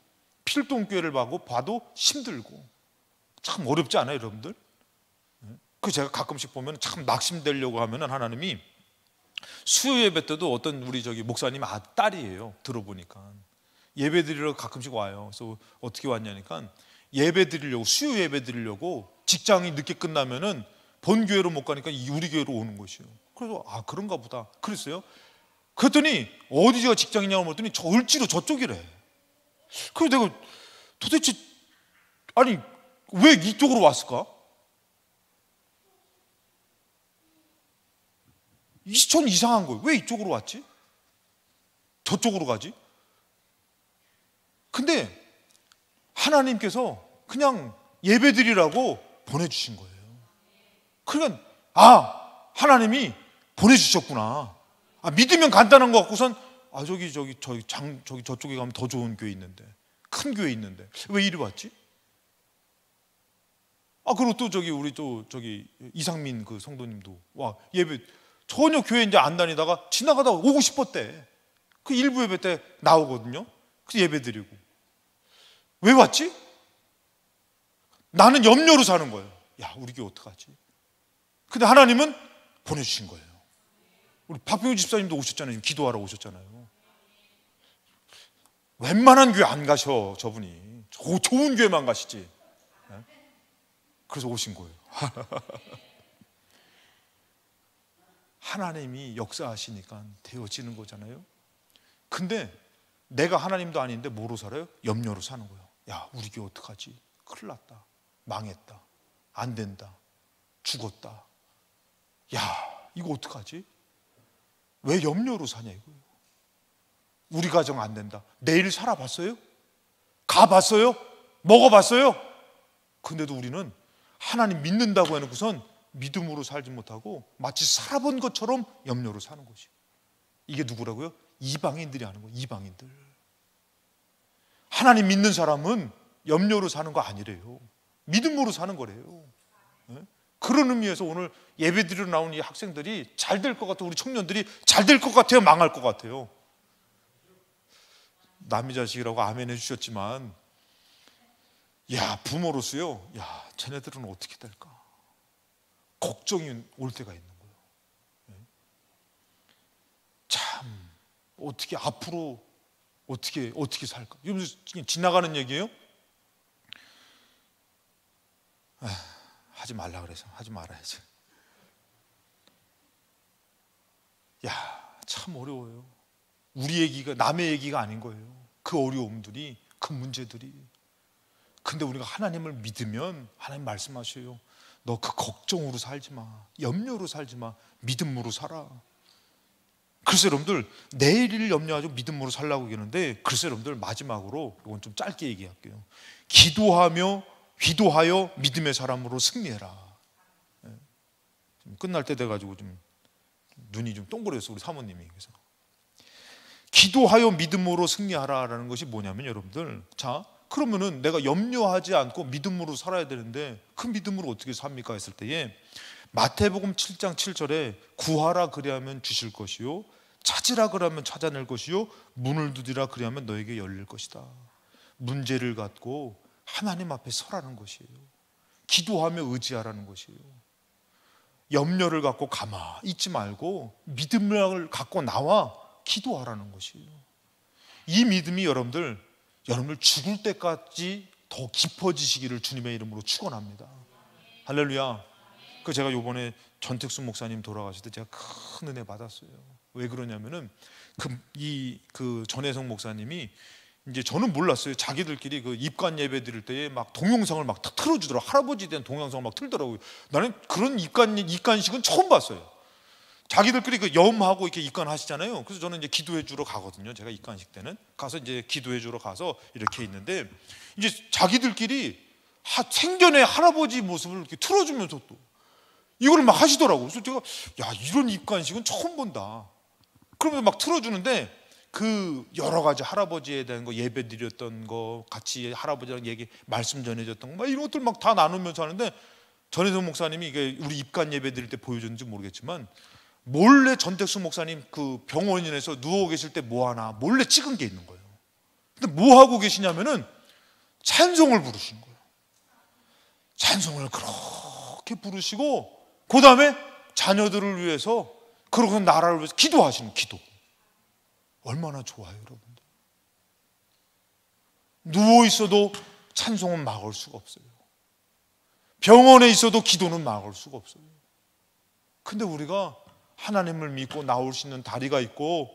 필동교회를 봐도 힘들고, 참 어렵지 않아요, 여러분들? 그 제가 가끔씩 보면 참 낙심되려고 하면은 하나님이 수요 예배 때도 어떤 우리 목사님 딸이에요. 들어보니까 예배 드리러 가끔씩 와요. 그래서 어떻게 왔냐니까, 예배 드리려고, 수요 예배 드리려고 직장이 늦게 끝나면은 본교회로 못 가니까 우리 교회로 오는 것이에요. 그래서 아, 그런가 보다 그랬어요. 그랬더니 어디가 직장이냐고 물었더니 저 을지로 저쪽이래. 그래서 내가 도대체 아니 왜 이쪽으로 왔을까? 전 이상한 거예요. 왜 이쪽으로 왔지? 저쪽으로 가지? 근데 하나님께서 그냥 예배드리라고 보내주신 거예요. 그러니까 하나님이 보내주셨구나. 믿으면 간단한 거 같고선 저기 저쪽에 가면 더 좋은 교회 있는데, 큰 교회 있는데 왜 이리 왔지? 그리고 또 우리 이상민 그 성도님도 와, 예배 전혀 교회 이제 안 다니다가 지나가다가 오고 싶었대. 그 일부 예배 때 나오거든요. 그래서 예배 드리고. 왜 왔지? 나는 염려로 사는 거예요. 야, 우리 교회 어떡하지? 근데 하나님은 보내주신 거예요. 우리 박병우 집사님도 오셨잖아요. 지금 기도하러 오셨잖아요. 웬만한 교회 안 가셔, 저분이. 좋은 교회만 가시지. 그래서 오신 거예요. 하나님이 역사하시니까 되어지는 거잖아요. 근데 내가 하나님도 아닌데 뭐로 살아요? 염려로 사는 거예요. 야, 우리 교회 어떡하지? 큰일 났다. 망했다. 안 된다. 죽었다. 야, 이거 어떡하지? 왜 염려로 사냐 이거예요. 우리 가정 안 된다. 내일 살아봤어요? 가봤어요? 먹어봤어요? 근데도 우리는 하나님 믿는다고 해놓고선 믿음으로 살지 못하고 마치 살아본 것처럼 염려로 사는 것이에요. 이게 누구라고요? 이방인들이 하는 거예요. 이방인들. 하나님 믿는 사람은 염려로 사는 거 아니래요. 믿음으로 사는 거래요. 그런 의미에서 오늘 예배드리러 나온 이 학생들이 잘 될 것 같아요. 우리 청년들이 잘 될 것 같아요? 망할 것 같아요? 남의 자식이라고 아멘 해주셨지만, 야, 부모로서요, 야, 쟤네들은 어떻게 될까? 걱정이 올 때가 있는 거예요. 참, 어떻게 앞으로 어떻게 살까? 이러면서 지나가는 얘기예요? 하지 말라 그래서 하지 말아야지. 야, 참 어려워요. 우리 얘기가 남의 얘기가 아닌 거예요. 그 어려움들이, 그 문제들이. 근데 우리가 하나님을 믿으면 하나님 말씀하셔요. 너 그 걱정으로 살지 마. 염려로 살지 마. 믿음으로 살아. 그래서 여러분들 내일을 염려하고 믿음으로 살라고 얘기하는데, 그래서 여러분들 마지막으로 이건 좀 짧게 얘기할게요. 기도하여 믿음의 사람으로 승리해라. 끝날 때 돼가지고 좀 눈이 좀 동그랬어 우리 사모님이. 그래서 기도하여 믿음으로 승리하라라는 것이 뭐냐면, 여러분들, 자, 그러면은 내가 염려하지 않고 믿음으로 살아야 되는데 그 믿음으로 어떻게 삽니까 했을 때에, 마태복음 7장 7절에 구하라 그리하면 주실 것이요, 찾으라 그러면 찾아낼 것이요, 문을 두드리라 그리하면 너에게 열릴 것이다. 문제를 갖고 하나님 앞에 서라는 것이에요. 기도하며 의지하라는 것이에요. 염려를 갖고 가만히 있지 말고 믿음을 갖고 나와 기도하라는 것이에요. 이 믿음이 여러분들 죽을 때까지 더 깊어지시기를 주님의 이름으로 축원합니다. 할렐루야. 그 제가 요번에 전택수 목사님 돌아가실 때 제가 큰 은혜 받았어요. 왜 그러냐면은 그 전혜성 목사님이, 이제 저는 몰랐어요. 자기들끼리 그 입관 예배 드릴 때에 막 동영상을 막 틀어주더라고요. 할아버지에 대한 동영상을 막 틀더라고요. 나는 그런 입관식은 처음 봤어요. 자기들끼리 그 염하고 이렇게 입관하시잖아요. 그래서 저는 이제 기도해 주러 가거든요. 제가 입관식 때는 가서 이제 기도해 주러 가서 이렇게 있는데, 이제 자기들끼리 생전에 할아버지 모습을 이렇게 틀어주면서 또 이거를 막 하시더라고요. 그래서 제가, 야, 이런 입관식은 처음 본다. 그러면서 막 틀어주는데, 그 여러 가지 할아버지에 대한 거, 예배 드렸던 거, 같이 할아버지랑 말씀 전해줬던 거, 막 이런 것들 막 다 나누면서 하는데, 전혜성 목사님이 이게 우리 입관 예배 드릴 때 보여줬는지 모르겠지만, 몰래 전택수 목사님 그 병원에서 누워 계실 때 뭐 하나 몰래 찍은 게 있는 거예요. 근데 뭐 하고 계시냐면은 찬송을 부르시는 거예요. 찬송을 그렇게 부르시고, 그 다음에 자녀들을 위해서, 그러고 나라를 위해서 기도하시는 기도. 얼마나 좋아요, 여러분들. 누워 있어도 찬송은 막을 수가 없어요. 병원에 있어도 기도는 막을 수가 없어요. 근데 우리가 하나님을 믿고 나올 수 있는 다리가 있고,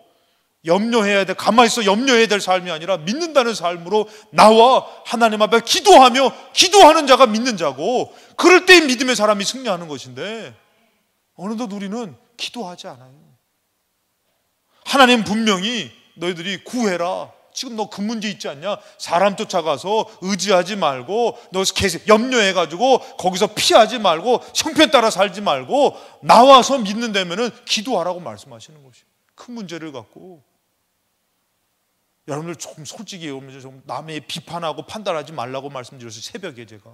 염려해야 돼, 가만히 있어 염려해야 될 삶이 아니라 믿는다는 삶으로 나와 하나님 앞에 기도하는 자가 믿는 자고, 그럴 때 믿음의 사람이 승리하는 것인데, 어느덧 우리는 기도하지 않아요. 하나님 분명히 너희들이 구해라, 지금 너 그 문제 있지 않냐, 사람 쫓아가서 의지하지 말고, 너 염려해가지고 거기서 피하지 말고 형편 따라 살지 말고 나와서 믿는다면은 기도하라고 말씀하시는 것이에요. 큰 문제를 갖고. 여러분들 좀 솔직히 좀 남의 비판하고 판단하지 말라고 말씀드렸어요, 새벽에 제가.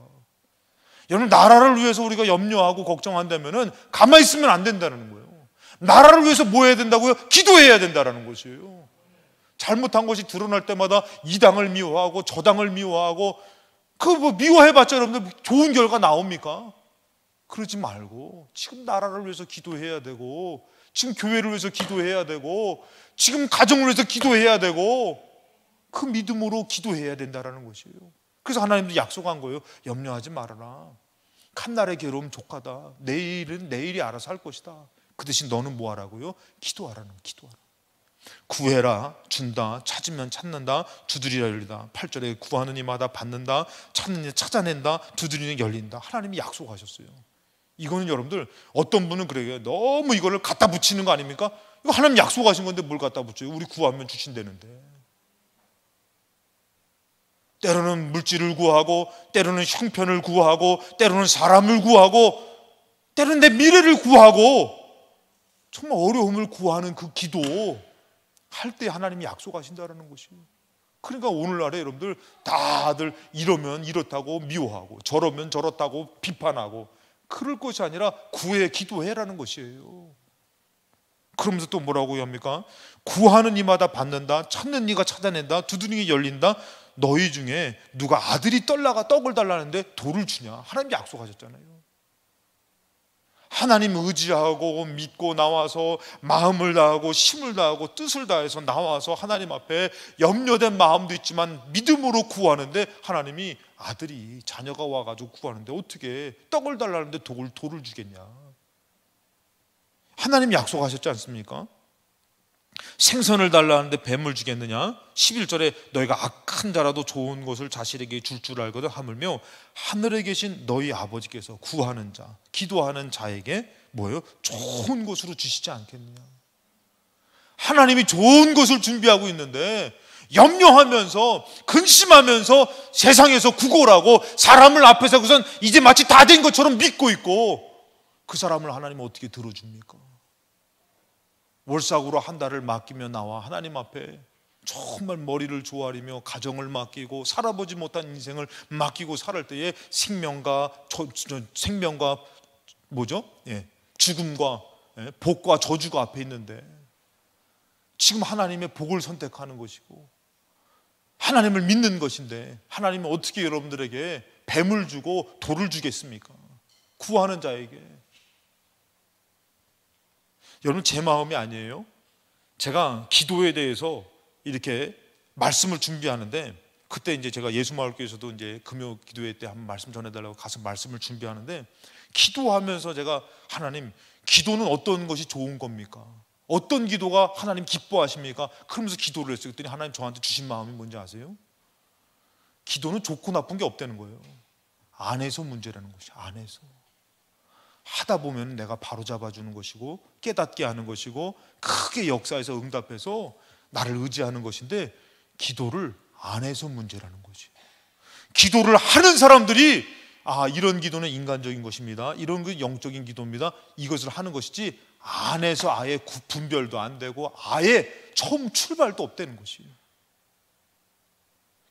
여러분, 나라를 위해서 우리가 염려하고 걱정한다면은 가만히 있으면 안 된다는 거예요. 나라를 위해서 뭐 해야 된다고요? 기도해야 된다는 것이에요. 잘못한 것이 드러날 때마다 이 당을 미워하고 저 당을 미워하고, 그 뭐 미워해봤자 여러분들 좋은 결과 나옵니까? 그러지 말고 지금 나라를 위해서 기도해야 되고, 지금 교회를 위해서 기도해야 되고, 지금 가정을 위해서 기도해야 되고, 그 믿음으로 기도해야 된다라는 것이에요. 그래서 하나님도 약속한 거예요. 염려하지 말아라. 칸날의 괴로움 족하다. 내일은 내일이 알아서 할 것이다. 그 대신 너는 뭐 하라고요? 기도하라는, 기도하라. 구해라, 준다. 찾으면 찾는다. 두드리라 열린다. 8절에 구하는 이마다 받는다. 찾는 이 찾아낸다. 두드리는 열린다. 하나님이 약속하셨어요. 이거는 여러분들, 어떤 분은 그래요. 너무 이거를 갖다 붙이는 거 아닙니까? 이거 하나님 약속하신 건데 뭘 갖다 붙여요? 우리 구하면 주신다는데. 때로는 물질을 구하고, 때로는 형편을 구하고, 때로는 사람을 구하고, 때로는 내 미래를 구하고, 정말 어려움을 구하는 그 기도 할 때 하나님이 약속하신다는 것이에요. 그러니까 오늘날에 여러분들 다들 이러면 이렇다고 미워하고, 저러면 저렇다고 비판하고, 그럴 것이 아니라 구해 기도해라는 것이에요. 그러면서 또 뭐라고 합니까? 구하는 이마다 받는다. 찾는 이가 찾아낸다. 두드리는 이 열린다. 너희 중에 누가 아들이 떡을 달라는데 돌을 주냐? 하나님이 약속하셨잖아요. 하나님 의지하고 믿고 나와서 마음을 다하고 힘을 다하고 뜻을 다해서 나와서 하나님 앞에 염려된 마음도 있지만 믿음으로 구하는데, 하나님이 아들이, 자녀가 와가지고 구하는데 어떻게 떡을 달라는데 돌을 주겠냐? 하나님 약속하셨지 않습니까? 생선을 달라는데 뱀을 주겠느냐? 11절에 너희가 악한 자라도 좋은 것을 자식에게 줄 알거든 하물며 하늘에 계신 너희 아버지께서 구하는 자, 기도하는 자에게 뭐예요? 좋은 것으로 주시지 않겠느냐? 하나님이 좋은 것을 준비하고 있는데 염려하면서 근심하면서 세상에서 구걸하고 사람을 앞에서 그선 이제 마치 다 된 것처럼 믿고 있고, 그 사람을 하나님은 어떻게 들어줍니까? 월삭으로 한 달을 맡기며 나와 하나님 앞에 정말 머리를 조아리며 가정을 맡기고 살아보지 못한 인생을 맡기고 살을 때에 생명과 죽음과 복과 저주가 앞에 있는데, 지금 하나님의 복을 선택하는 것이고 하나님을 믿는 것인데, 하나님은 어떻게 여러분들에게 뱀을 주고 돌을 주겠습니까? 구하는 자에게. 여러분, 제 마음이 아니에요. 제가 기도에 대해서 이렇게 말씀을 준비하는데, 그때 이제 제가 예수마을교회에서도 이제 금요 기도회 때 한번 말씀 전해달라고 가서 말씀을 준비하는데, 기도하면서 제가 하나님, 기도는 어떤 것이 좋은 겁니까? 어떤 기도가 하나님 기뻐하십니까? 그러면서 기도를 했어요. 그랬더니 하나님 저한테 주신 마음이 뭔지 아세요? 기도는 좋고 나쁜 게 없다는 거예요. 안에서 문제라는 것이, 안에서. 하다 보면 내가 바로 잡아주는 것이고 깨닫게 하는 것이고 크게 역사에서 응답해서 나를 의지하는 것인데, 기도를 안에서 문제라는 거지. 기도를 하는 사람들이 이런 기도는 인간적인 것입니다, 이런 그 영적인 기도입니다, 이것을 하는 것이지, 안에서 아예 분별도 안 되고 아예 처음 출발도 없다는 것이에요.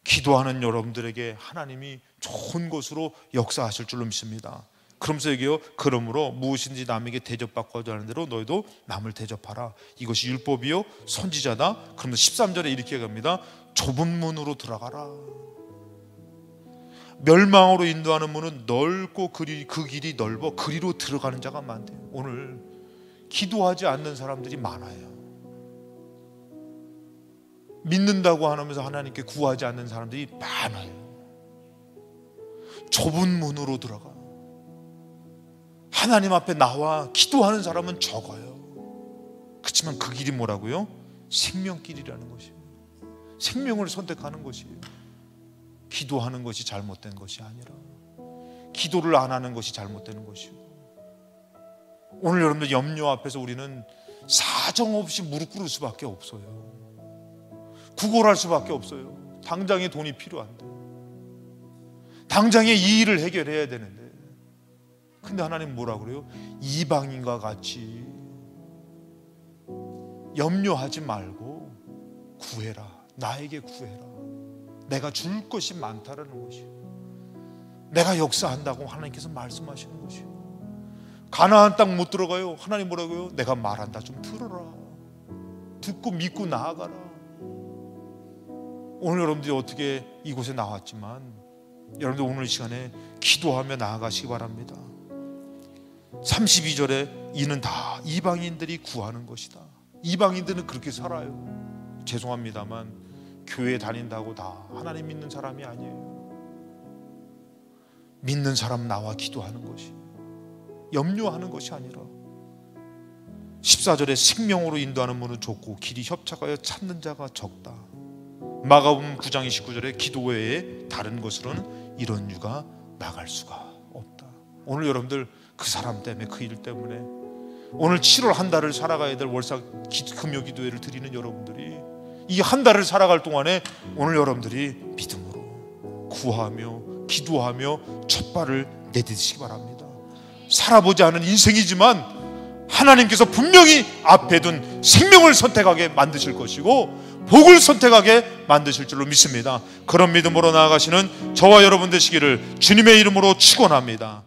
기도하는 여러분들에게 하나님이 좋은 것으로 역사하실 줄로 믿습니다. 그러면서 얘기해요. 그러므로 무엇인지 남에게 대접받고자 하는 대로 너희도 남을 대접하라. 이것이 율법이요 선지자다. 그러면서 13절에 이렇게 갑니다. 좁은 문으로 들어가라. 멸망으로 인도하는 문은 넓고 그 길이 넓어 그리로 들어가는 자가 많대요. 오늘 기도하지 않는 사람들이 많아요. 믿는다고 하면서 하나님께 구하지 않는 사람들이 많아요. 좁은 문으로 들어가. 하나님 앞에 나와 기도하는 사람은 적어요. 그렇지만 그 길이 뭐라고요? 생명길이라는 것이에요. 생명을 선택하는 것이에요. 기도하는 것이 잘못된 것이 아니라 기도를 안 하는 것이 잘못되는 것이에요. 오늘 여러분들 염려 앞에서 우리는 사정없이 무릎 꿇을 수밖에 없어요. 구걸할 수밖에 없어요. 당장에 돈이 필요한데, 당장에 이 일을 해결해야 되는데, 근데 하나님 뭐라 그래요? 이방인과 같이 염려하지 말고 구해라. 나에게 구해라. 내가 줄 것이 많다라는 것이에요. 내가 역사한다고 하나님께서 말씀하시는 것이에요. 가나안 땅 못 들어가요. 하나님 뭐라고요? 내가 말한다. 좀 들어라. 듣고 믿고 나아가라. 오늘 여러분들이 어떻게 이곳에 나왔지만, 여러분들 오늘 이 시간에 기도하며 나아가시기 바랍니다. 32절에 이는 다 이방인들이 구하는 것이다. 이방인들은 그렇게 살아요. 죄송합니다만 교회 다닌다고 다 하나님 믿는 사람이 아니에요. 믿는 사람 나와 기도하는 것이, 염려하는 것이 아니라 14절에 생명으로 인도하는 문은 좁고 길이 협착하여 찾는 자가 적다. 마가복음 9장 29절에 기도 외에 다른 것으로는 이런 유가 나갈 수가 없다. 오늘 여러분들 그 사람 때문에, 그 일 때문에 오늘 7월 한 달을 살아가야 될 월삭 금요 기도회를 드리는 여러분들이 이 한 달을 살아갈 동안에 오늘 여러분들이 믿음으로 구하며 기도하며 첫 발을 내딛으시기 바랍니다. 살아보지 않은 인생이지만 하나님께서 분명히 앞에 둔 생명을 선택하게 만드실 것이고 복을 선택하게 만드실 줄로 믿습니다. 그런 믿음으로 나아가시는 저와 여러분 되시기를 주님의 이름으로 축원합니다.